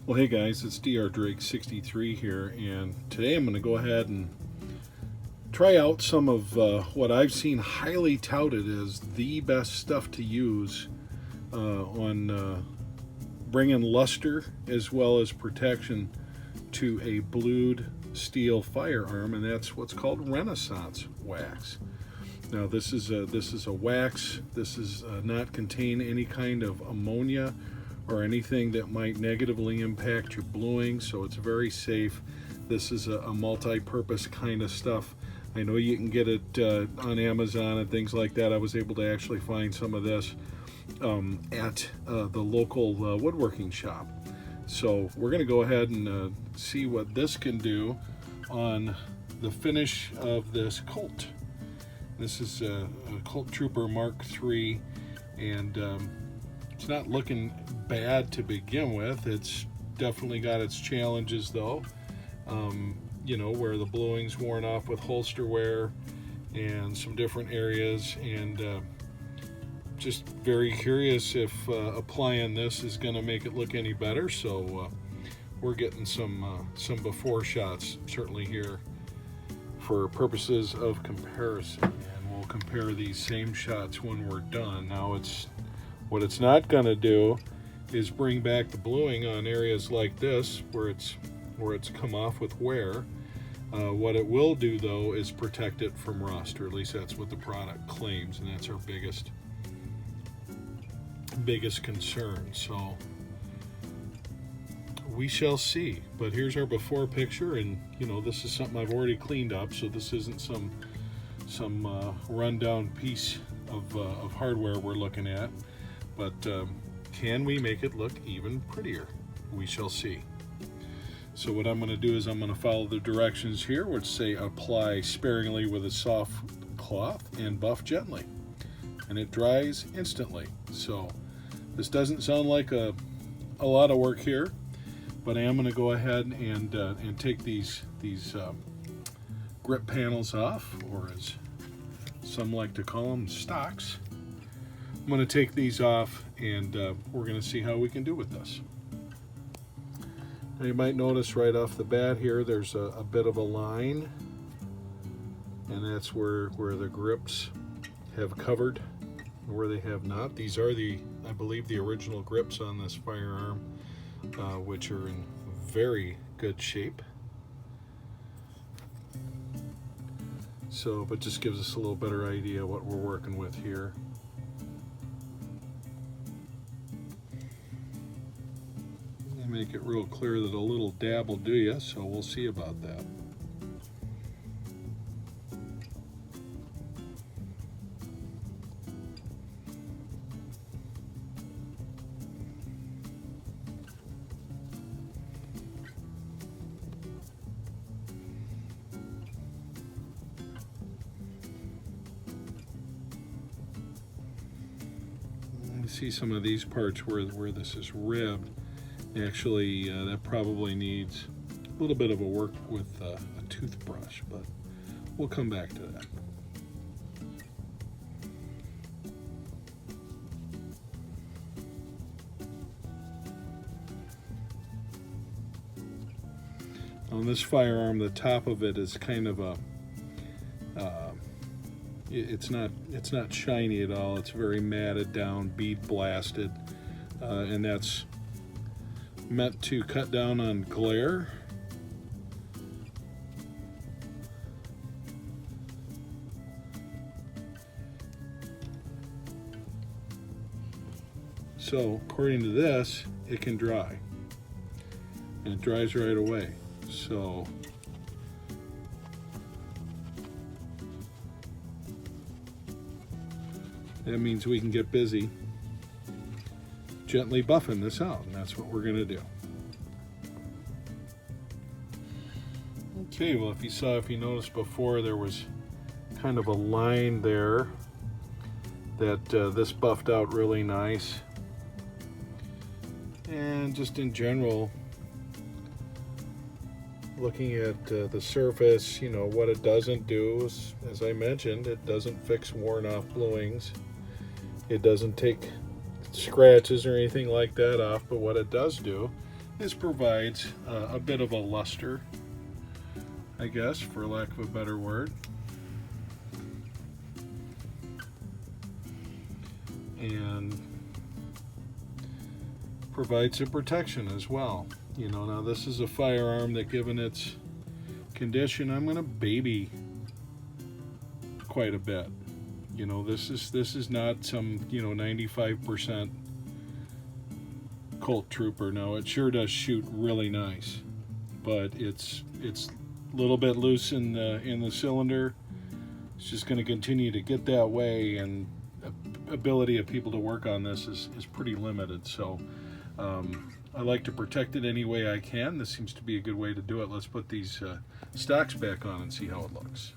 Well, hey guys, it's Dr. Drake 63 here, and today I'm going to go ahead and try out some of what I've seen highly touted as the best stuff to use on bringing luster as well as protection to a blued steel firearm, and that's what's called Renaissance wax. Now, this is a wax. This is not contain any kind of ammonia or anything that might negatively impact your bluing, so it's very safe. This is a multi-purpose kind of stuff. I know you can get it on Amazon and things like that. I was able to actually find some of this at the local woodworking shop. So we're going to go ahead and see what this can do on the finish of this Colt. This is a Colt Trooper Mark III, and it's not looking bad to begin with. It's definitely got its challenges though. You know, where the bluing's worn off with holster wear and some different areas, and just very curious if applying this is going to make it look any better. So we're getting some before shots certainly here for purposes of comparison, and we'll compare these same shots when we're done. Now, what it's not going to do is bring back the bluing on areas like this where it's come off with wear. What it will do though is protect it from rust, or at least that's what the product claims, and that's our biggest concern. So we shall see. But here's our before picture, and you know, this is something I've already cleaned up, so this isn't some rundown piece of hardware we're looking at. But can we make it look even prettier? We shall see. So what I'm going to do is I'm going to follow the directions here, which say apply sparingly with a soft cloth and buff gently, and it dries instantly. So this doesn't sound like a lot of work here, but I am going to go ahead and take these grip panels off, or as some like to call them, stocks. I'm going to take these off, and we're going to see how we can do with this. Now, you might notice right off the bat here there's a bit of a line, and that's where the grips have covered and where they have not. These are I believe the original grips on this firearm, which are in very good shape. So, but just gives us a little better idea what we're working with here. Make it real clear that a little dab will do you, so we'll see about that. You see some of these parts where this is ribbed. Actually, that probably needs a little bit of a work with a toothbrush, but we'll come back to that. On this firearm, the top of it is kind of it's not shiny at all. It's very matted down, bead blasted, and that's meant to cut down on glare. So according to this, it can dry, and it dries right away. So that means we can get busy gently buffing this out, and that's what we're going to do. Okay, well, if you noticed before, there was kind of a line there that this buffed out really nice. And just in general, looking at the surface, you know, what it doesn't do is, as I mentioned, it doesn't fix worn off bluings. It doesn't take scratches or anything like that off, but what it does do this provides a bit of a luster, I guess, for lack of a better word. And provides a protection as well. You know, now this is a firearm that, given its condition, I'm going to baby quite a bit. You know, this is not some, you know, 95% Colt Trooper. Now it sure does shoot really nice, but it's a little bit loose in the cylinder. It's just going to continue to get that way, and ability of people to work on this is pretty limited. So I like to protect it any way I can. This seems to be a good way to do it. Let's put these stocks back on and see how it looks.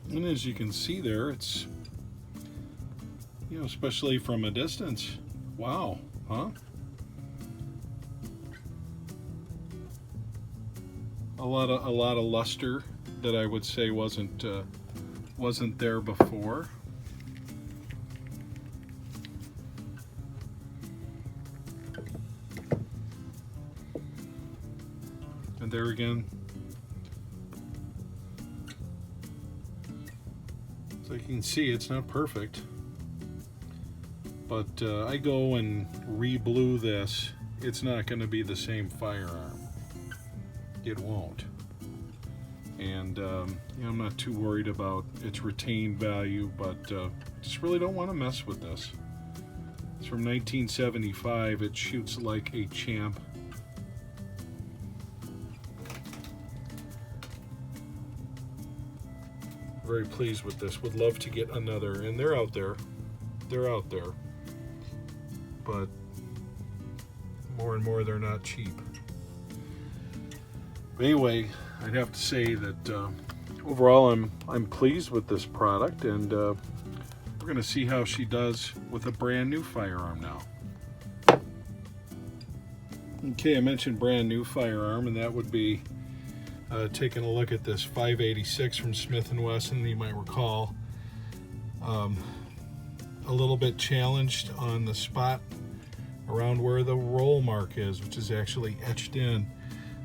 And as you can see there, it's, you know, especially from a distance, wow, huh? A lot of luster that I would say wasn't there before. And there again, so you can see it's not perfect, but I go and re-blue this. It's not going to be the same firearm. It won't. And you know, I'm not too worried about its retained value, but just really don't want to mess with this. It's from 1975. It shoots like a champ. Very pleased with this. Would love to get another, and they're out there. They're out there. But more and more, they're not cheap. But anyway, I'd have to say that overall, I'm pleased with this product, and we're going to see how she does with a brand new firearm now. Okay, I mentioned brand new firearm, and that would be taking a look at this 586 from Smith & Wesson. You might recall a little bit challenged on the spot around where the roll mark is, which is actually etched in.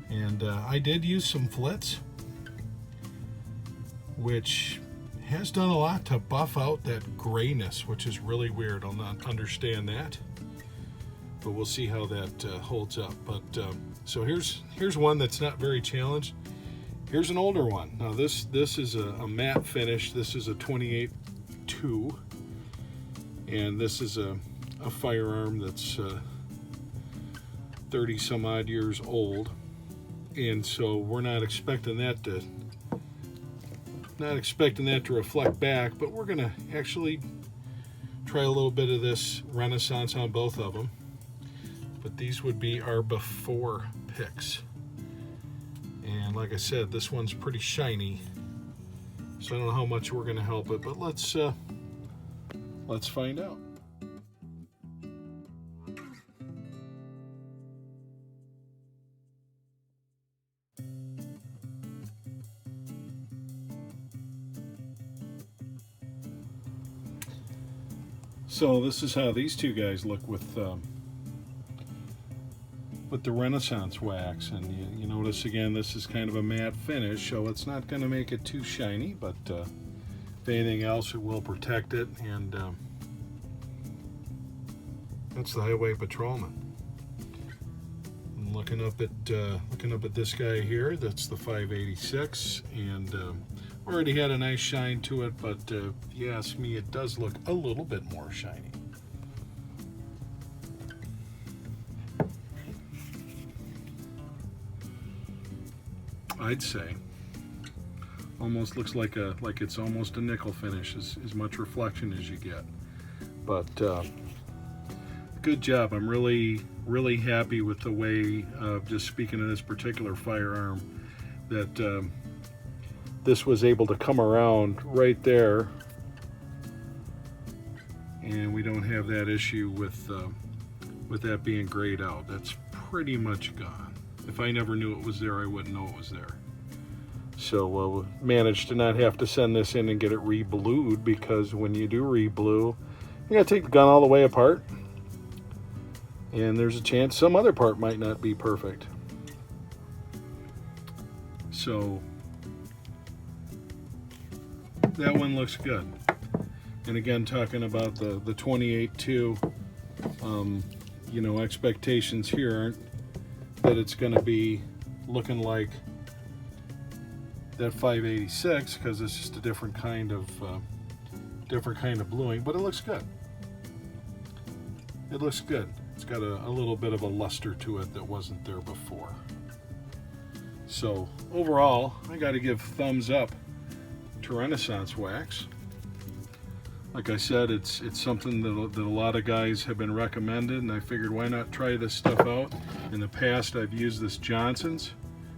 And I did use some flits, which has done a lot to buff out that grayness, which is really weird. I'll not understand that, but we'll see how that holds up. But so here's one that's not very challenged. Here's an older one. Now this is a matte finish. This is a 28-2, and this is a firearm that's 30 some odd years old. And so we're not expecting that to reflect back, but we're gonna actually try a little bit of this Renaissance on both of them. But these would be our before pics. And like I said, this one's pretty shiny, so I don't know how much we're gonna help it, but let's find out. So this is how these two guys look with the Renaissance wax, and you notice again this is kind of a matte finish, so it's not going to make it too shiny, but if anything else, it will protect it. And that's the Highway Patrolman. I'm looking up at this guy here. That's the 586, and already had a nice shine to it, but if you ask me, it does look a little bit more shiny. I'd say almost looks like it's almost a nickel finish, as much reflection as you get. But good job. I'm really happy with the way, just speaking of this particular firearm, that this was able to come around right there, and we don't have that issue with that being grayed out. That's pretty much gone. If I never knew it was there, I wouldn't know it was there. So we'll manage to not have to send this in and get it re-blued, because when you do re-blue, you gotta take the gun all the way apart, and there's a chance some other part might not be perfect. So that one looks good. And again, talking about the 28-2, you know, expectations here aren't that it's going to be looking like that 586, because it's just a different kind of bluing, but it looks good. It looks good. It's got a little bit of a luster to it that wasn't there before. So overall, I got to give thumbs up to Renaissance Wax. Like I said, it's something that a lot of guys have been recommended, and I figured why not try this stuff out. In the past, I've used this Johnson's,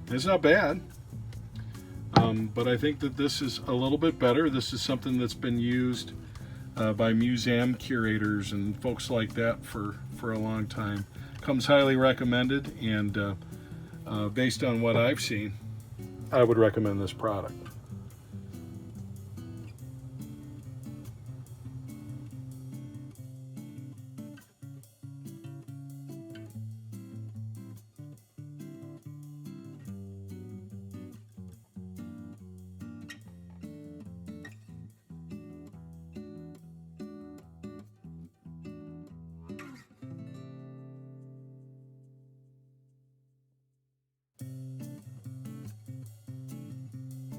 and it's not bad, but I think that this is a little bit better. This is something that's been used by museum curators and folks like that for a long time. Comes highly recommended, and based on what I've seen, I would recommend this product.